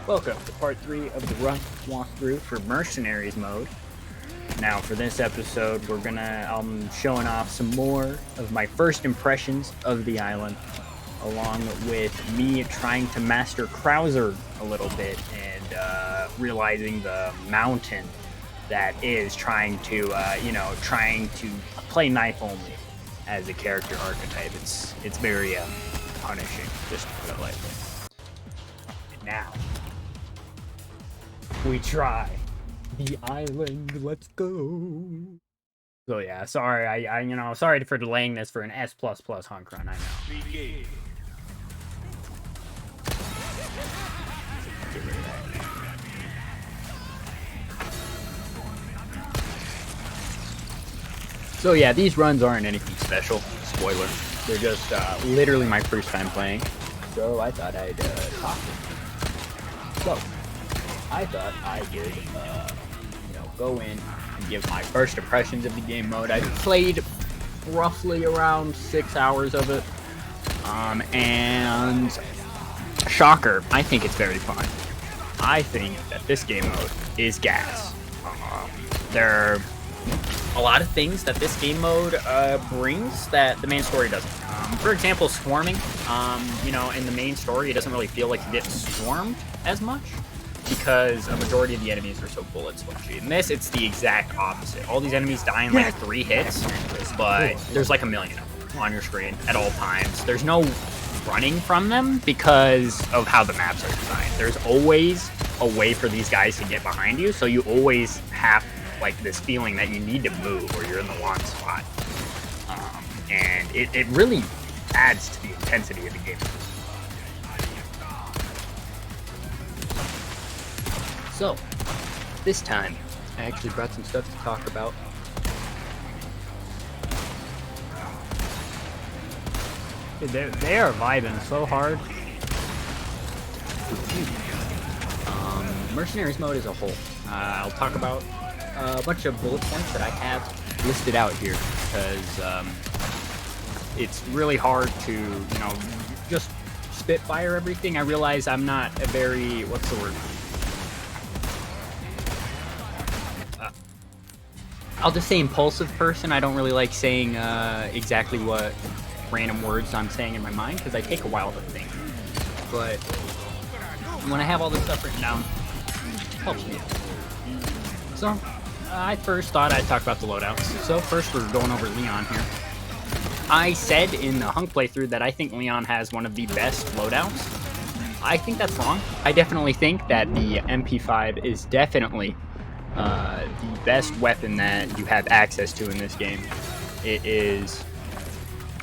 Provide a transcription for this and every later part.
Welcome to part 3 of the run walkthrough for Mercenaries mode. Now for this episode, I'm showing off some more of my first impressions of the island, along with me trying to master Krauser a little bit and realizing the mountain that is trying to play knife only as a character archetype. It's very punishing, just to put it lightly. And now we try the island. Let's go. So yeah, sorry, sorry for delaying this for an S++ hunk run. I know. So yeah, these runs aren't anything special. Spoiler. They're just literally my first time playing. So I thought I'd talk. So I thought I could, go in and give my first impressions of the game mode. I played roughly around 6 hours of it, and shocker, I think it's very fun. I think that this game mode is gas. There are a lot of things that this game mode brings that the main story doesn't. For example, swarming. In the main story, it doesn't really feel like you get swarmed as much, because a majority of the enemies are so bullet spongy. In this, it's the exact opposite. All these enemies die in like 3 hits, but there's like a million of them on your screen at all times. There's no running from them because of how the maps are designed. There's always a way for these guys to get behind you, so you always have like this feeling that you need to move or you're in the wrong spot. And it really adds to the intensity of the game. So, this time, I actually brought some stuff to talk about. Dude, they are vibing so hard. Mercenaries mode as a whole. I'll talk about a bunch of bullet points that I have listed out here, because it's really hard to, just spitfire everything. I realize I'm not a very, what's the word? I'll just say impulsive person. I don't really like saying exactly what random words I'm saying in my mind, because I take a while to think. But when I have all this stuff written down, it helps me. So, I first thought I'd talk about the loadouts. So first we're going over Leon here. I said in the hunk playthrough that I think Leon has one of the best loadouts. I think that's wrong. I definitely think that the MP5 is definitely the best weapon that you have access to in this game. It is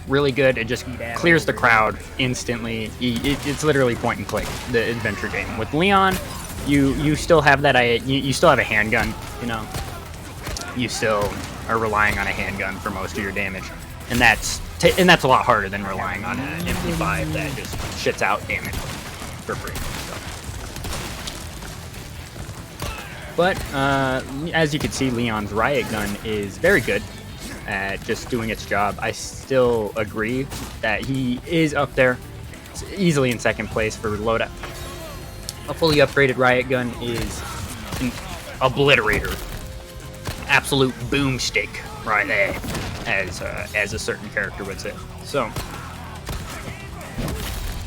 really good. It just clears the crowd instantly. It's literally point and click, the adventure game. With Leon, you still have that. You still have a handgun. You still are relying on a handgun for most of your damage, and that's a lot harder than relying on an MP5 that just shits out damage for free. But, as you can see, Leon's riot gun is very good at just doing its job. I still agree that he is up there, easily in second place for loadout. A fully upgraded riot gun is an obliterator. Absolute boomstick right there, as a certain character would say. So,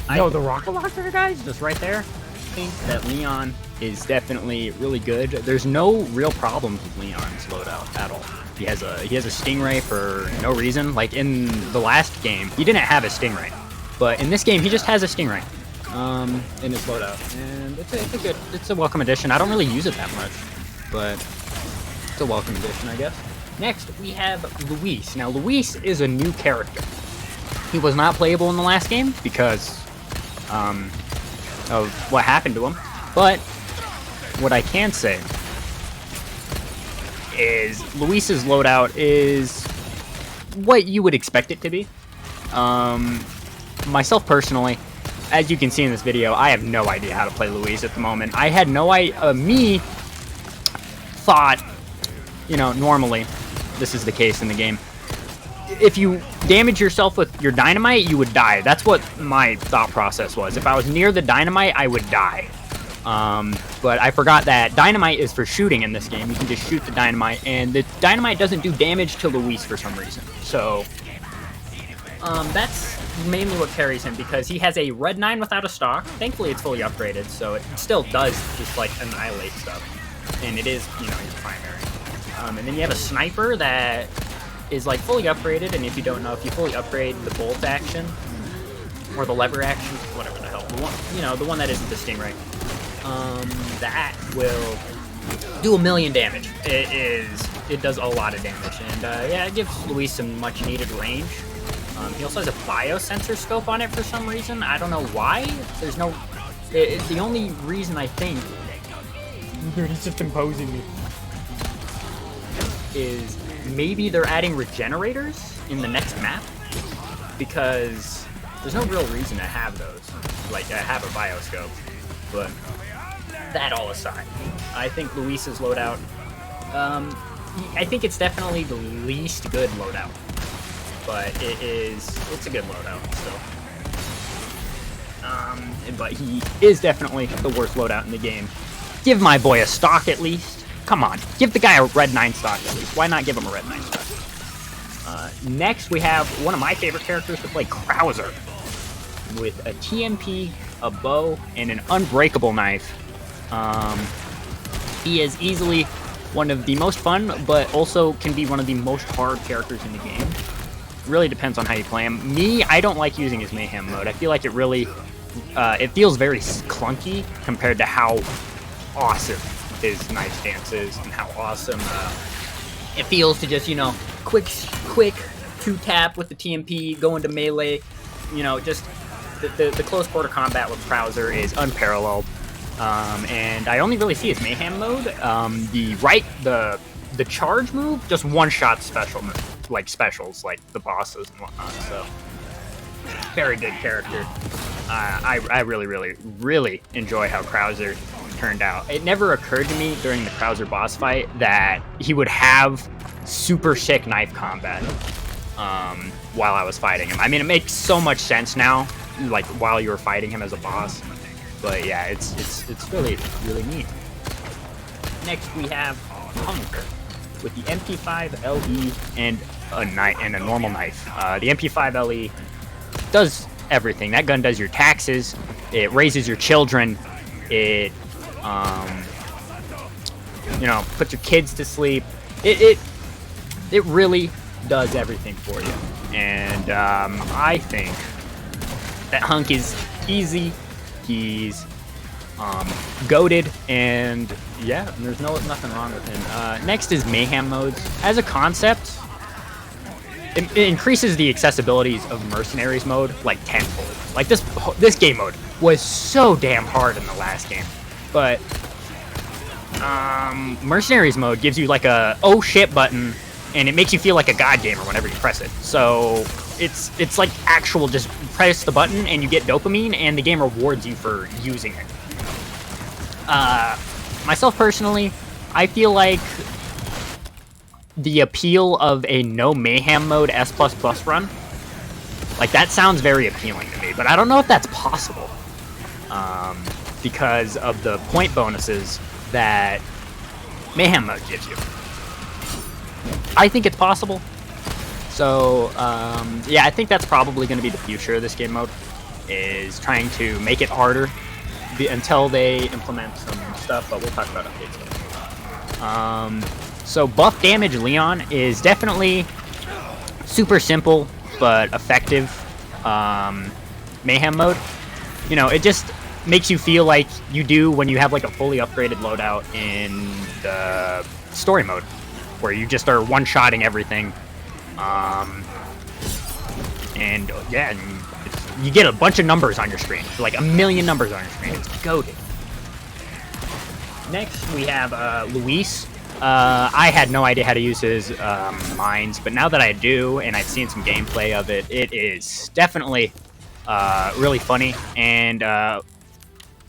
the rocket launcher, guys, just right there. I think that Leon is definitely really good. There's no real problems with Leon's loadout at all. He has a stingray for no reason. Like in the last game, he didn't have a stingray, but in this game, he just has a stingray in his loadout, and it's a welcome addition. I don't really use it that much, but it's a welcome addition, I guess. Next, we have Luis. Now, Luis is a new character. He was not playable in the last game because of what happened to him, but what I can say is Luis's loadout is what you would expect it to be. Myself personally, as you can see in this video, I have no idea how to play Luis at the moment. I had no idea. Me thought, normally this is the case in the game. If you damage yourself with your dynamite, you would die. That's what my thought process was. If I was near the dynamite, I would die. But I forgot that dynamite is for shooting in this game. You can just shoot the dynamite, and the dynamite doesn't do damage to Luis for some reason. So that's mainly what carries him, because he has a red 9 without a stock. Thankfully, it's fully upgraded, so it still does just like annihilate stuff, and it is, you know, his primary. And then you have a sniper that is like fully upgraded, and if you don't know, if you fully upgrade the bolt action or the lever action, whatever the hell, the one, you know, the one that isn't the stingray, that will do 1,000,000 damage. It does a lot of damage, and yeah, it gives Luis some much needed range. He also has a biosensor scope on it for some reason. I don't know why. There's no. The only reason I think. Dude, he's just imposing me. Is maybe they're adding regenerators in the next map, because there's no real reason to have those, like have a bioscope. But that all aside, I think Luis's loadout. I think it's definitely the least good loadout. But it's a good loadout still. But he is definitely the worst loadout in the game. Give my boy a stock at least. Come on, give the guy a red 9 stock at least. Why not give him a red 9 stock? Next, we have one of my favorite characters to play, Krauser, with a TMP, a bow, and an unbreakable knife. He is easily one of the most fun, but also can be one of the most hard characters in the game. Really depends on how you play him. Me, I don't like using his mayhem mode. I feel like it really, it feels very clunky compared to how awesome his knife stance is, and how awesome it feels to just, you know, quick 2-tap with the TMP, go into melee. You know, just the close quarter combat with Krauser is unparalleled. And I only really see his mayhem mode. The charge move, just one-shot special move. Like specials, like the bosses and whatnot. So very good character. I really enjoy how Krauser turned out. It never occurred to me during the Krauser boss fight that he would have super sick knife combat while I was fighting him. I mean, it makes so much sense now, like while you were fighting him as a boss. But yeah, it's really neat. Next we have Punk with the MP5 LE and a normal knife. The MP5 LE does everything. That gun does your taxes. It raises your children. It, you know, puts your kids to sleep. It really does everything for you. And I think that Hunk is easy. He's goated, and yeah, there's nothing wrong with him. Next is mayhem modes. As a concept, it increases the accessibilities of Mercenaries mode like tenfold. Like this game mode was so damn hard in the last game, but Mercenaries mode gives you like a oh shit button, and it makes you feel like a god gamer whenever you press it. So it's like actual, just press the button and you get dopamine, and the game rewards you for using it. Myself personally, I feel like the appeal of a no mayhem mode S++ run, like that sounds very appealing to me, but I don't know if that's possible, because of the point bonuses that mayhem mode gives you. I think it's possible. So yeah, I think that's probably going to be the future of this game mode, is trying to make it harder until they implement some stuff, but we'll talk about updates later. So buff damage Leon is definitely super simple but effective mayhem mode. You know, it just makes you feel like you do when you have like a fully upgraded loadout in the story mode, where you just are one-shotting everything. And yeah, you get a bunch of numbers on your screen, like 1,000,000 numbers on your screen. It's goated. Next, we have Luis. I had no idea how to use his mines, but now that I do, and I've seen some gameplay of it, it is definitely really funny, and I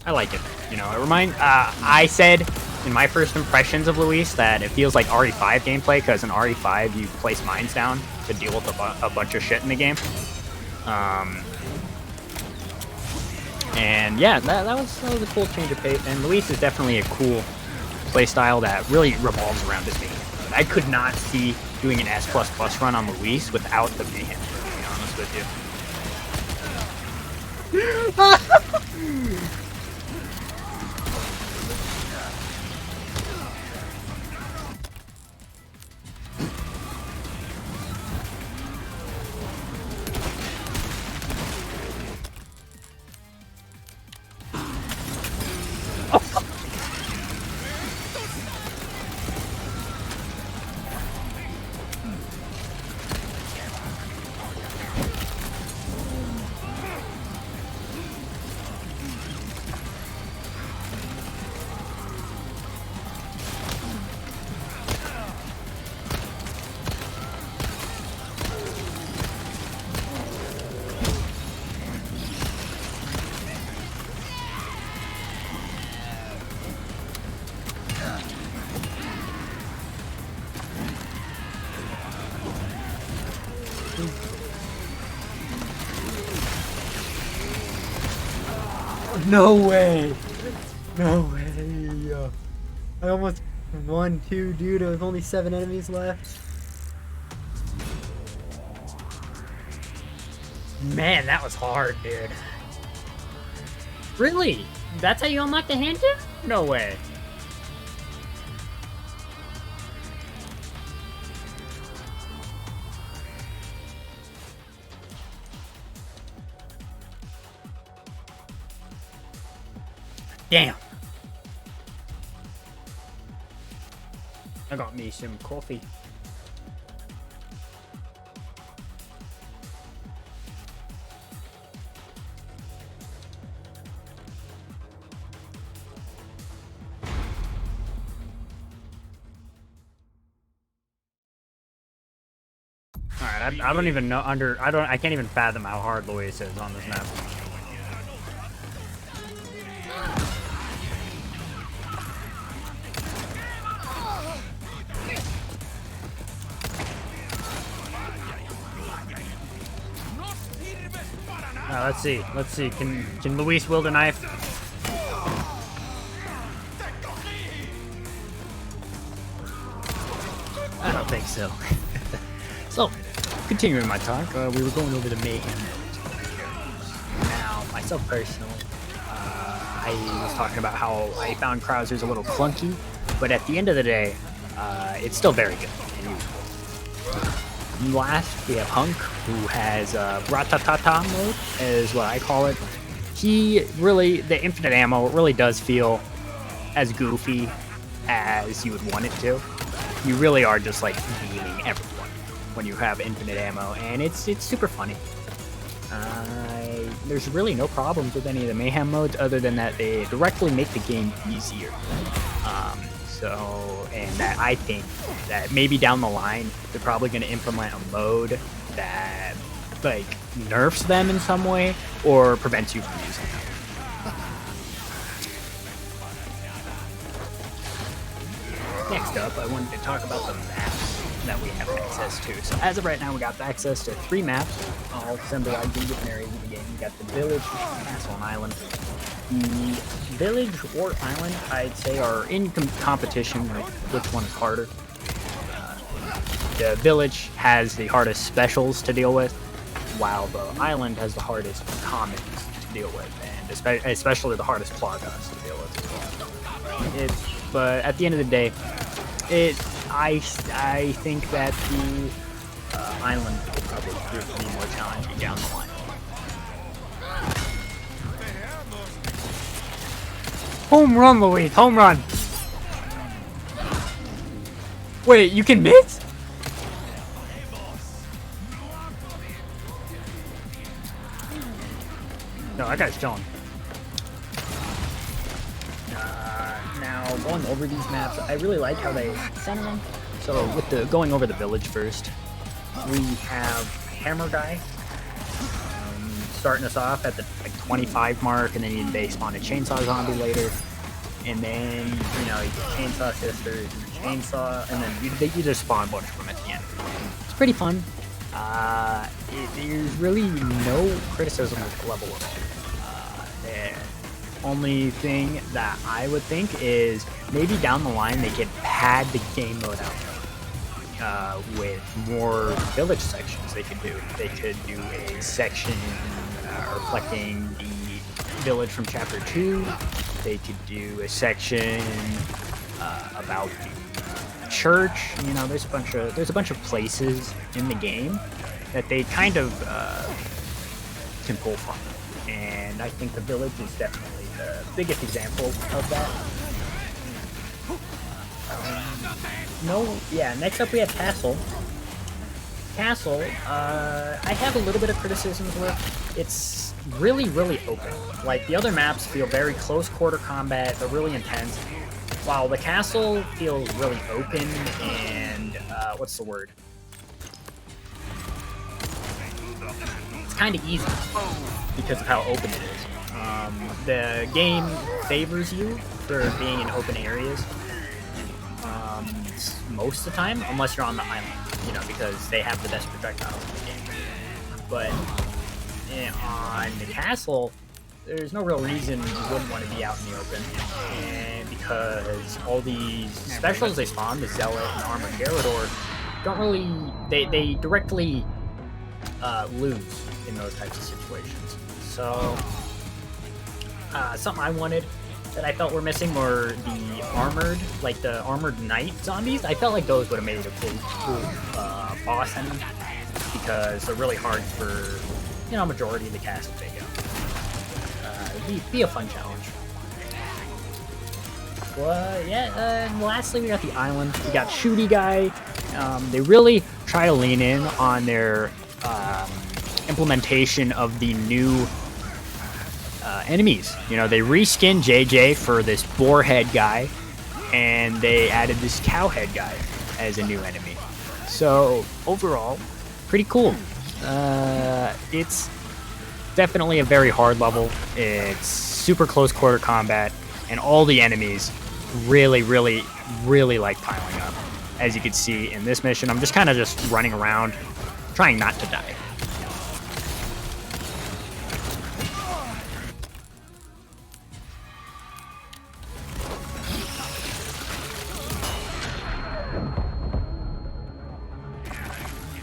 like it. You know, it I said in my first impressions of Luis that it feels like RE5 gameplay, because in RE5 you place mines down to deal with a bunch of shit in the game. And yeah, that was a cool change of pace. And Luis is definitely a cool playstyle that really revolves around his mayhem. I could not see doing an S++ run on Luis without the mayhem, to be honest with you. No way! No way! I almost won too, dude. There was only 7 enemies left. Man, that was hard, dude. Really? That's how you unlock the hand gem? No way. Damn. I got me some coffee. Alright, I don't even know I can't even fathom how hard Luis is on this map. Let's see. Can Luis wield a knife? I don't think so. So, continuing my talk, we were going over the mayhem. Now, myself personally, I was talking about how I found Krauser's a little clunky, but at the end of the day, it's still very good and useful. Last, we have Hunk, who has Ratatata mode, is what I call it. The infinite ammo really does feel as goofy as you would want it to. You really are just like beaming everyone when you have infinite ammo, and it's super funny. There's really no problems with any of the mayhem modes other than that they directly make the game easier. And that I think that maybe down the line they're probably going to implement a mode that like nerfs them in some way or prevents you from using them. Next up, I wanted to talk about the maps that we have access to. So as of right now, we got access to 3 maps, all symbolized in different areas of the game. We got the village, castle, and island. The village or island, I'd say, are in competition with which one is harder. The village has the hardest specials to deal with, while the island has the hardest commons to deal with, and especially the hardest plagas to deal with. But at the end of the day, I think that the island will probably prove to be more challenging down the line. Home run, Luis! Home run! Wait, you can miss? No, that guy's chilling. Now, going over these maps, I really like how they center them. So, with going over the village first, we have Hammer Guy starting us off at the 25 mark, and then they spawn a Chainsaw Zombie later, and then, you get Chainsaw Sisters, and Chainsaw, and then you just spawn a bunch of them at the end. It's pretty fun. There's really no criticism of the level of it. Only thing that I would think is maybe down the line they could pad the game mode out with more village sections they could do. They could do a section reflecting the village from chapter 2. They could do a section about the church. You know, there's a bunch of places in the game that they kind of can pull from, and I think the village is definitely the biggest example of that. Next up we have Castle. Castle, I have a little bit of criticisms with. It's really, really open. Like, the other maps feel very close quarter combat, they're really intense, while the castle feels really open and, what's the word? It's kind of easy because of how open it is. The game favors you for being in open areas most of the time, unless you're on the island, you know, because they have the best projectiles in the game. But on the castle, there's no real reason you wouldn't want to be out in the open, and because all these specials they spawn, the Zealot and the Armored Garrador, don't really, they directly lose in those types of situations. So something I wanted that I felt were missing were the armored knight zombies. I felt like those would have made a cool boss enemy, because they're really hard for, you know, majority of the cast to take out. It'd be a fun challenge. But and lastly we got the island. We got Shooty Guy. They really try to lean in on their implementation of the new enemies. You know, they reskinned JJ for this boarhead guy, and they added this cowhead guy as a new enemy. So overall, pretty cool. It's definitely a very hard level. It's super close quarter combat, and all the enemies really, really, really like piling up. As you can see in this mission, I'm just kind of running around, trying not to die.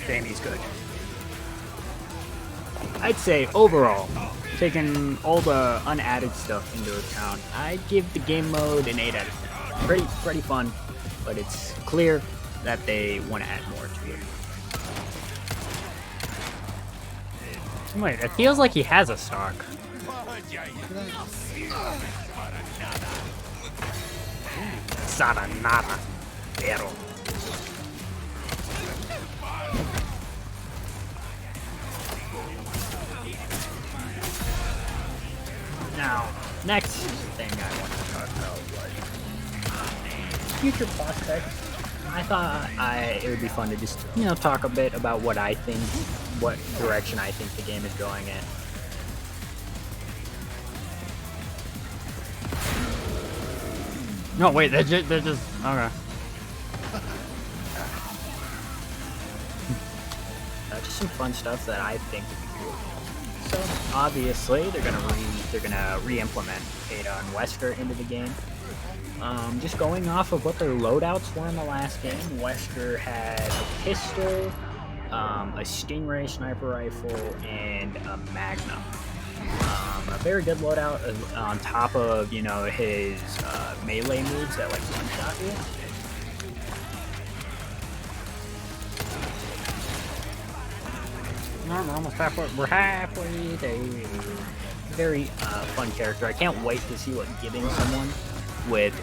Jamie's good. I'd say overall, taking all the unadded stuff into account, I'd give the game mode an 8 out of 10. Pretty fun, but it's clear that they want to add more to it. Wait, it feels like he has a stock. Saranada. Pero. Now, next thing I want to talk about was future prospects. I thought it would be fun to just, you know, talk a bit about what I think, what direction I think the game is going in. No, wait, they're just okay. Just some fun stuff that I think would be cool. So obviously they're gonna re-implement Ada and Wesker into the game. Just going off of what their loadouts were in the last game, Wesker had a pistol, a Stingray sniper rifle, and a Magnum. A very good loadout on top of, you know, his melee moves that like one-shot you. We're almost halfway. We're halfway there. Very fun character. I can't wait to see what getting someone with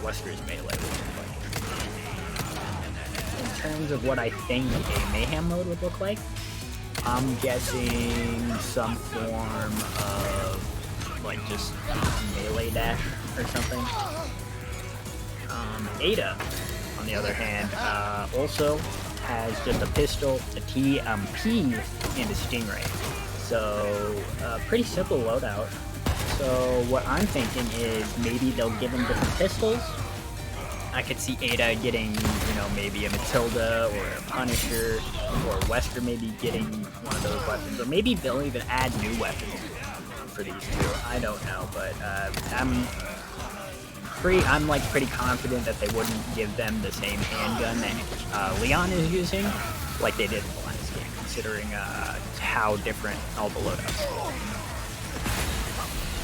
Wesker's melee would look like. In terms of what I think a mayhem mode would look like, I'm guessing some form of like just melee dash or something. Ada, on the other hand, also has just a pistol, a TMP, and a Stingray. So, pretty simple loadout. So, what I'm thinking is maybe they'll give him different pistols. I could see Ada getting, you know, maybe a Matilda or a Punisher, or Wesker maybe getting one of those weapons, or maybe they'll even add new weapons. for these two. I don't know, but I'm like pretty confident that they wouldn't give them the same handgun that Leon is using, like they did in the last game, considering how different all the loadouts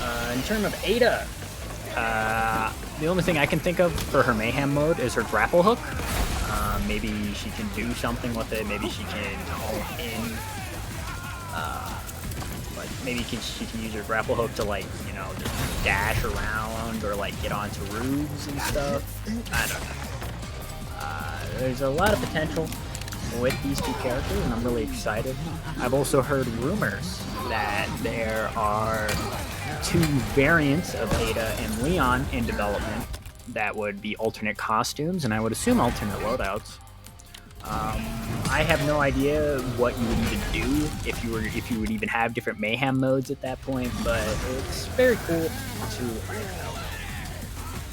are. In terms of Ada, the only thing I can think of for her mayhem mode is her grapple hook. Maybe she can do something with it. Maybe she can all in. Like maybe she can use her grapple hook to, like, you know, just dash around or like get onto roofs and stuff. I don't know. There's a lot of potential with these two characters, and I'm really excited. I've also heard rumors that there are two variants of Ada and Leon in development that would be alternate costumes, and I would assume alternate loadouts. I have no idea what you would even do if you would even have different mayhem modes at that point, but it's very cool to find out.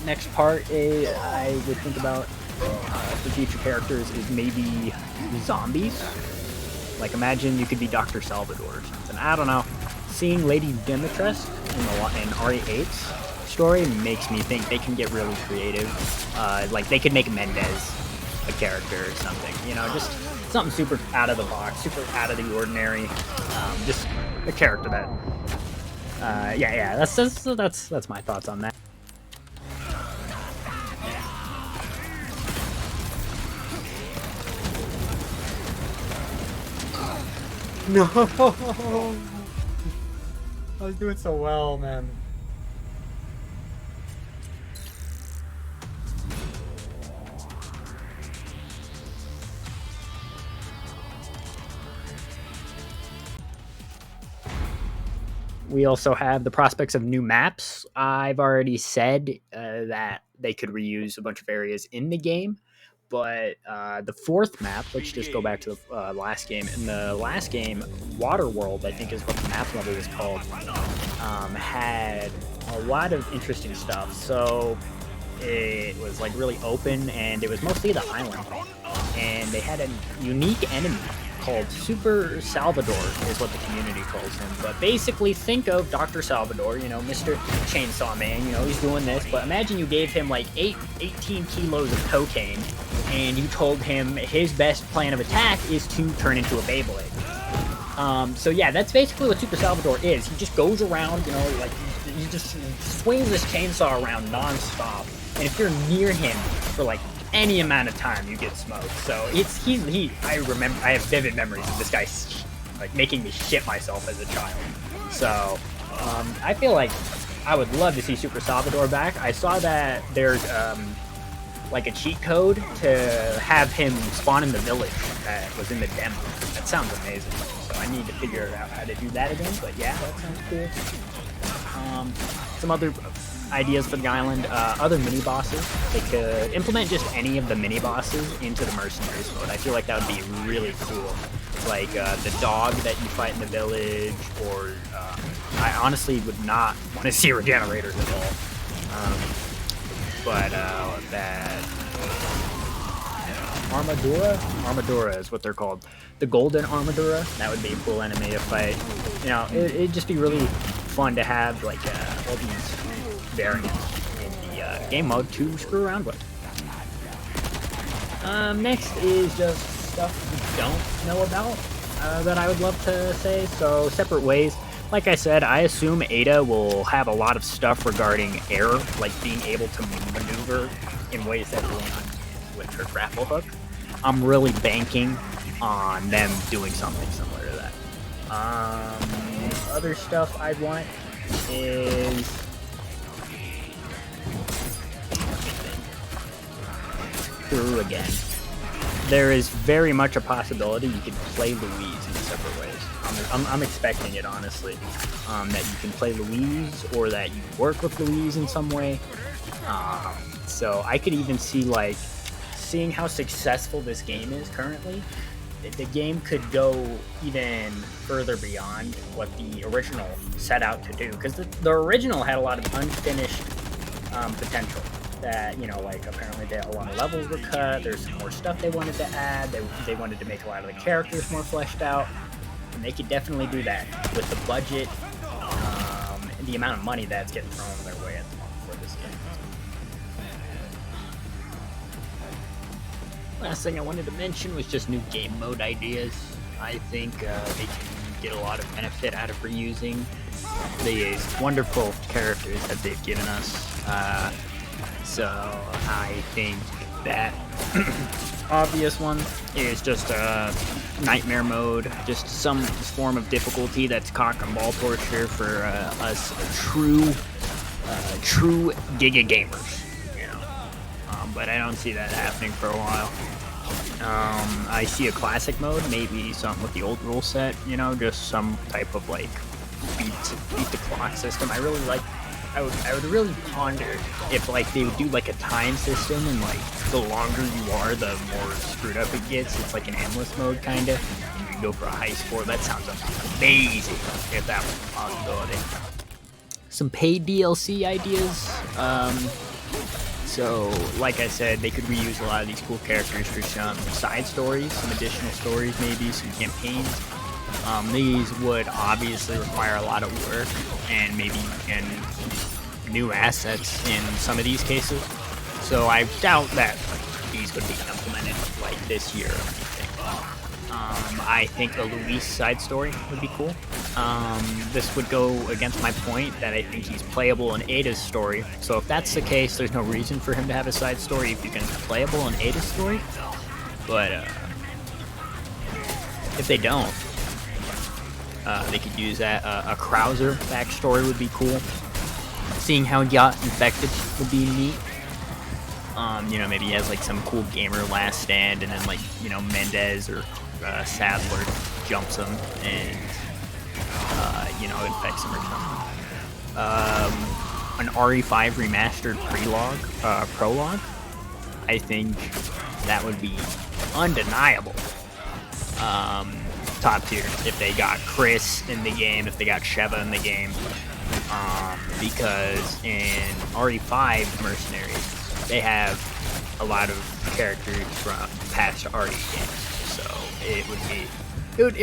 Next part I would think about for future characters is maybe zombies. Like, imagine you could be Dr. Salvador or something. I don't know. Seeing Lady Dimitrescu in RE8's story makes me think they can get really creative. Like, they could make Mendez a character or something. You know, just something super out of the box, super out of the ordinary. Just a character that. Yeah. That's my thoughts on that. No! I was doing so well, man. We also have the prospects of new maps. I've already said that they could reuse a bunch of areas in the game, but the fourth map, let's just go back to the last game. In the last game, Waterworld, I think is what the map level was called, had a lot of interesting stuff. So it was like really open, and it was mostly the island. And they had a unique enemy called Super Salvador, is what the community calls him. But basically, think of Dr. Salvador, you know, Mr. Chainsaw Man, you know, he's doing this. But imagine you gave him like 18 kilos of cocaine, and you told him his best plan of attack is to turn into a Beyblade. So yeah, that's basically what Super Salvador is. He just goes around, you know, like, he just swings this chainsaw around non-stop. And if you're near him for like any amount of time, you get smoked. So I have vivid memories of this guy like making me shit myself as a child. So I feel like I would love to see Super Salvador back. I saw that there's like a cheat code to have him spawn in the village that was in the demo. That sounds amazing. So I need to figure out how to do that again. But yeah, that sounds cool. Some other ideas for the island, other mini bosses. They could implement just any of the mini bosses into the Mercenaries mode. I feel like that would be really cool. Like the dog that you fight in the village, or I honestly would not want to see regenerators at all. But that Armadura is what they're called. The Golden Armadura, that would be a cool enemy to fight. You know, it'd just be really fun to have like all these variants in the game mode to screw around with. Next is just stuff we don't know about that I would love to say. So separate ways. Like I said, I assume Ada will have a lot of stuff regarding air, like being able to maneuver in ways that Leon can with her grapple hook. I'm really banking on them doing something similar to that. Other stuff I'd want is through again. There is very much a possibility you could play Louise in separate ways. I'm expecting it, honestly, that you can play Louise or that you work with Louise in some way. So I could even see, like, seeing how successful this game is currently, the game could go even further beyond what the original set out to do. Because the original had a lot of unfinished potential. That, you know, like, apparently a lot of levels were cut, there's some more stuff they wanted to add, they wanted to make a lot of the characters more fleshed out, and they could definitely do that with the budget, the amount of money that's getting thrown their way at the moment for this game. Last thing I wanted to mention was just new game mode ideas. I think they can get a lot of benefit out of reusing these wonderful characters that they've given us. So I think that obvious one is just nightmare mode, just some form of difficulty that's cock and ball torture for us true Giga gamers, you know. But I don't see that happening for a while. I see a classic mode, maybe something with the old rule set, you know, just some type of like beat the clock system. I would really ponder if like they would do like a time system, and like the longer you are, the more screwed up it gets. It's like an endless mode kind of, and you go for a high score. That sounds amazing if that was a possibility. Some paid DLC ideas. So, like I said, they could reuse a lot of these cool characters for some side stories, some additional stories, maybe some campaigns. These would obviously require a lot of work and maybe new assets in some of these cases. So I doubt that these would be implemented like this year or anything. I think a Luis side story would be cool. This would go against my point that I think he's playable in Ada's story. So if that's the case, there's no reason for him to have a side story if you can playable in Ada's story. But if they don't, they could use that. A Krauser backstory would be cool. Seeing how he got infected would be neat. You know, maybe he has like some cool gamer last stand, and then like, you know, Mendez or Sadler jumps him and you know, infects him or something. An RE5 remastered prologue. I think that would be undeniable. Top tier if they got Chris in the game, if they got Sheva in the game, because in RE5 Mercenaries they have a lot of characters from past RE games, so it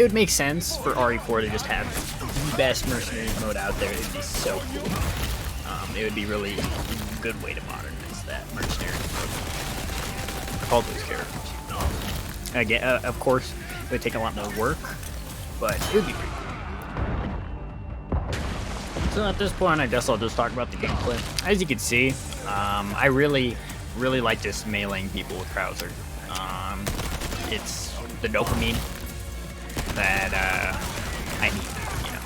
would make sense for RE4 to just have the best Mercenaries mode out there. It'd be so cool. It would be really a good way to modernize that Mercenaries mode. All those characters. Again, of course, it would take a lot more work, but it would be pretty cool. So at this point, I guess I'll just talk about the gameplay. As you can see, I really like just meleeing people with Krauser. It's the dopamine that I need. You know,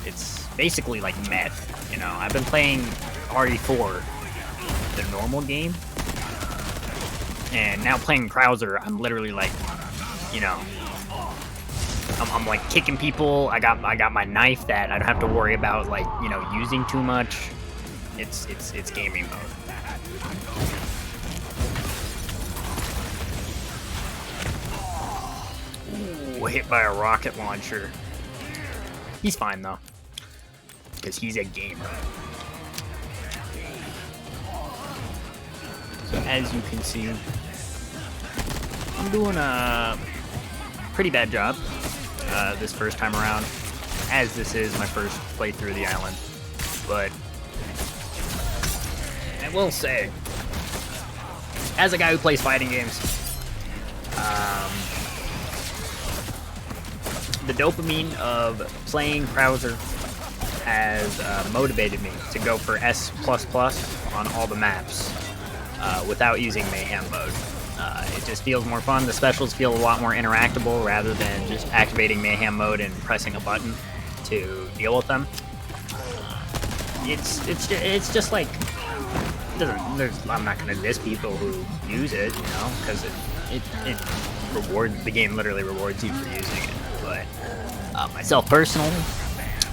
it's basically like meth. You know, I've been playing RE4, the normal game, and now playing Krauser, I'm literally like, you know, I'm like kicking people. I got my knife that I don't have to worry about, like, you know, using too much. It's gaming mode. Ooh, hit by a rocket launcher. He's fine though, because he's a gamer. So as you can see, I'm doing a pretty bad job this first time around, as this is my first playthrough of the island. But I will say, as a guy who plays fighting games, the dopamine of playing Krauser has motivated me to go for S++ on all the maps without using Mayhem mode. It just feels more fun. The specials feel a lot more interactable rather than just activating Mayhem mode and pressing a button to deal with them. It's just like, I'm not gonna diss people who use it, you know, because it rewards, the game literally rewards you for using it. But myself personally,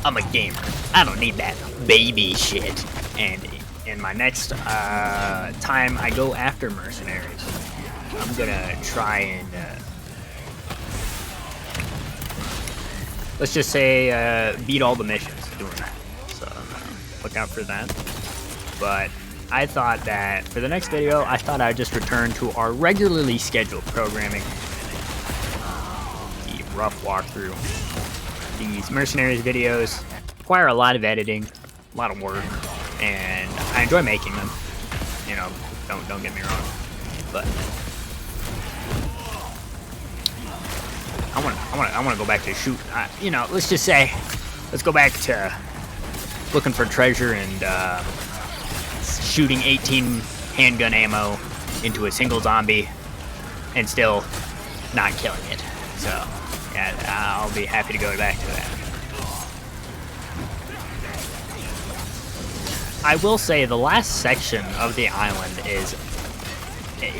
I'm a gamer. I don't need that baby shit. And in my next time I go after Mercenaries, I'm gonna try and let's just say beat all the missions doing that. So look out for that. But I thought that for the next video, I thought I'd just return to our regularly scheduled programming. The rough walkthrough. These Mercenaries videos require a lot of editing, a lot of work, and I enjoy making them. You know, don't get me wrong, but I want to go back to shoot. You know, let's just say, let's go back to looking for treasure and shooting 18 handgun ammo into a single zombie and still not killing it. So, yeah, I'll be happy to go back to that. I will say the last section of the island is a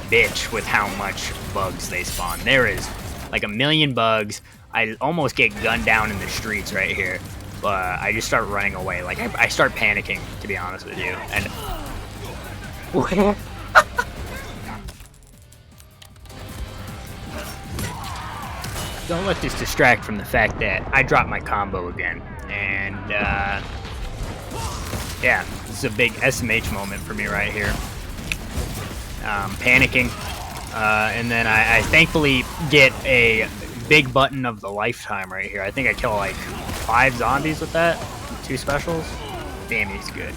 bitch with how much bugs they spawn. There is like a million bugs. I almost get gunned down in the streets right here. But I just start running away. Like, I start panicking, to be honest with you. And don't let this distract from the fact that I dropped my combo again. And, yeah, this is a big SMH moment for me right here. Panicking. And then I thankfully get a big button of the lifetime right here. I think I kill like 5 zombies with that. 2 specials. Damn, he's good.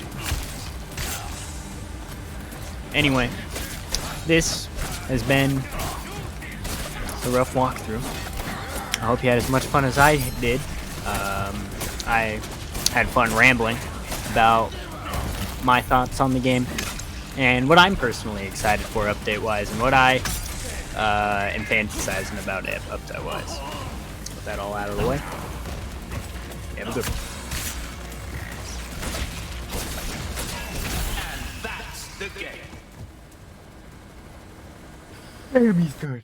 Anyway, this has been a rough walkthrough. I hope you had as much fun as I did. I had fun rambling about my thoughts on the game and what I'm personally excited for update-wise and what I am fantasizing about it update-wise. With that all out of the way, have a good one. Damn, he's good.